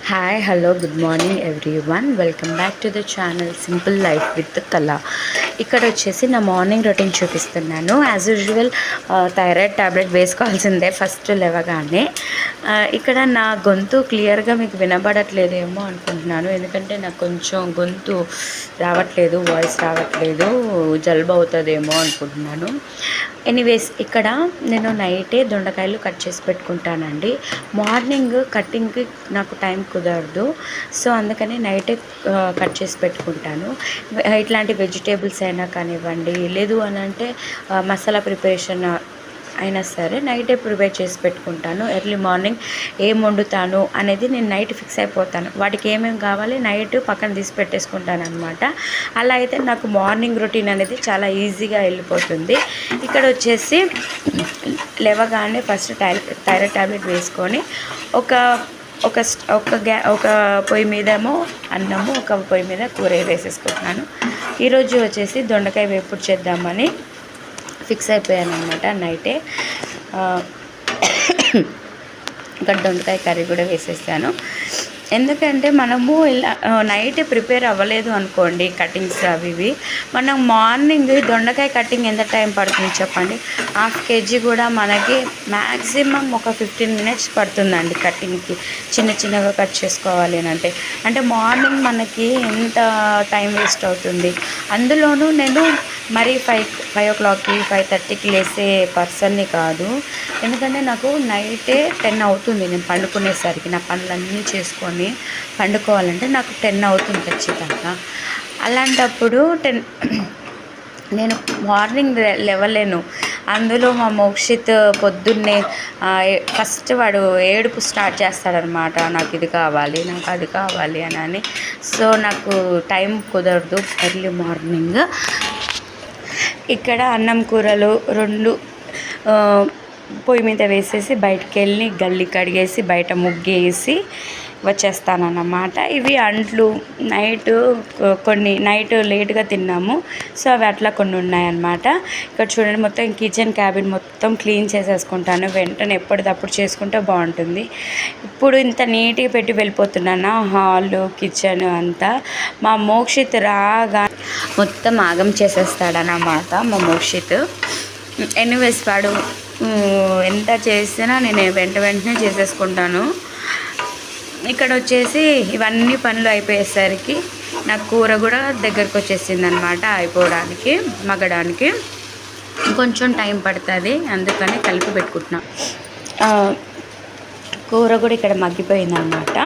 Hi hello good morning everyone. Welcome back to the channel simple life with Kala. ఇక్కడ వచ్చేసి నా morning routine చూపిస్తున్నాను. As usual thyroid tablet వేసుకోవాల్సిందే first లేవగానే. ఇక్కడ నా గొంతు క్లియర్గా మీకు వినబడట్లేదేమో అనుకుంటున్నాను, ఎందుకంటే నాకు కొంచెం గొంతు రావట్లేదు, వాయిస్ రావట్లేదు, జలుబు అవుతుందేమో అనుకుంటున్నాను. ఎనీవేస్, ఇక్కడ నేను నైటే దొండకాయలు కట్ చేసి పెట్టుకుంటానండి. మార్నింగ్ కటింగ్కి నాకు టైం కుదరదు, సో అందుకని నైటే కట్ చేసి పెట్టుకుంటాను. ఇట్లాంటి వెజిటేబుల్స్ అయినా కానివ్వండి, లేదు అని అంటే మసాలా ప్రిపరేషన్ అయినా సరే నైటే ప్రిపేర్ చేసి పెట్టుకుంటాను. ఎర్లీ మార్నింగ్ ఏం వండుతాను అనేది నేను నైట్ ఫిక్స్ అయిపోతాను. వాటికి ఏమేమి కావాలి నైట్ పక్కన తీసి పెట్టేసుకుంటాను అనమాట. అలా అయితే నాకు మార్నింగ్ రొటీన్ అనేది చాలా ఈజీగా వెళ్ళిపోతుంది. ఇక్కడ వచ్చేసి లేవగానే ఫస్ట్ థైరాయిడ్ ట్యాబ్లెట్ వేసుకొని ఒక పొయ్యి మీదేమో అన్నము, ఒక పొయ్యి మీద కూర వేసేసుకుంటున్నాను. ఈరోజు వచ్చేసి దొండకాయ వేపుడు చేద్దామని ఫిక్స్ అయిపోయాను అనమాట నైటే. ఇక్కడ దొండకాయ కర్రీ కూడా వేసేసాను. ఎందుకంటే మనము ఇలా నైట్ ప్రిపేర్ అవ్వలేదు అనుకోండి కటింగ్స్ అవి ఇవి, మనం మార్నింగ్ దొండకాయ కటింగ్ ఎంత టైం పడుతుంది చెప్పండి? హాఫ్ కేజీ కూడా మనకి మ్యాక్సిమం ఒక 15 minutes పడుతుందండి కటింగ్కి. చిన్నగా కట్ చేసుకోవాలి అని అంటే మార్నింగ్ మనకి ఎంత టైం వేస్ట్ అవుతుంది. అందులోనూ నేను మరీ 5 o'clockకి 5:30కి లేసే పర్సన్ని కాదు, ఎందుకంటే నాకు నైటే 10 అవుతుంది నేను పండుకునేసరికి. నా పనులన్నీ చేసుకొని పండుకోవాలంటే నాకు 10 అవుతుంది ఖచ్చితంగా. అలాంటప్పుడు నేను మార్నింగ్ లేవలేను. అందులో మా మోక్షిత్ పొద్దున్నే ఫస్ట్ వాడు ఏడుపు స్టార్ట్ చేస్తాడనమాట, నాకు ఇది కావాలి, నాకు అది కావాలి అని. సో నాకు టైం కుదరదు ఎర్లీ మార్నింగ్. ఇక్కడ అన్నం కూరలు 2 పొయ్యి మీద వేసేసి బయటికి వెళ్ళి గల్లి కడిగేసి బయట ముగ్గేసి వచ్చేస్తానన్నమాట. ఇవి అంట్లు నైట్ లేట్గా తిన్నాము, సో అవి అట్లా కొన్ని ఉన్నాయన్నమాట. ఇక్కడ చూడండి, మొత్తం కిచెన్ క్యాబిన్ మొత్తం క్లీన్ చేసేసుకుంటాను. వెంటనే ఎప్పటికప్పుడు చేసుకుంటే బాగుంటుంది. ఇప్పుడు ఇంత నీట్గా పెట్టి వెళ్ళిపోతున్నాను హాలు కిచెన్ అంతా. మా మోక్షిత్ రాగా మొత్తం ఆగం చేసేస్తాడన్నమాట మా మోక్షిత్. ఎనీవేస్, వాడు ఎంత చేసినా నేను వెంటనే చేసేసుకుంటాను. ఇక్కడ వచ్చేసి ఇవన్నీ పనులు అయిపోయేసరికి నాకు కూర కూడా దగ్గరకు వచ్చేసింది అనమాట, అయిపోవడానికి మగ్గడానికి కొంచెం టైం పడుతుంది, అందుకని కలిపి పెట్టుకుంటున్నా. కూర కూడా ఇక్కడ మగ్గిపోయింది అనమాట.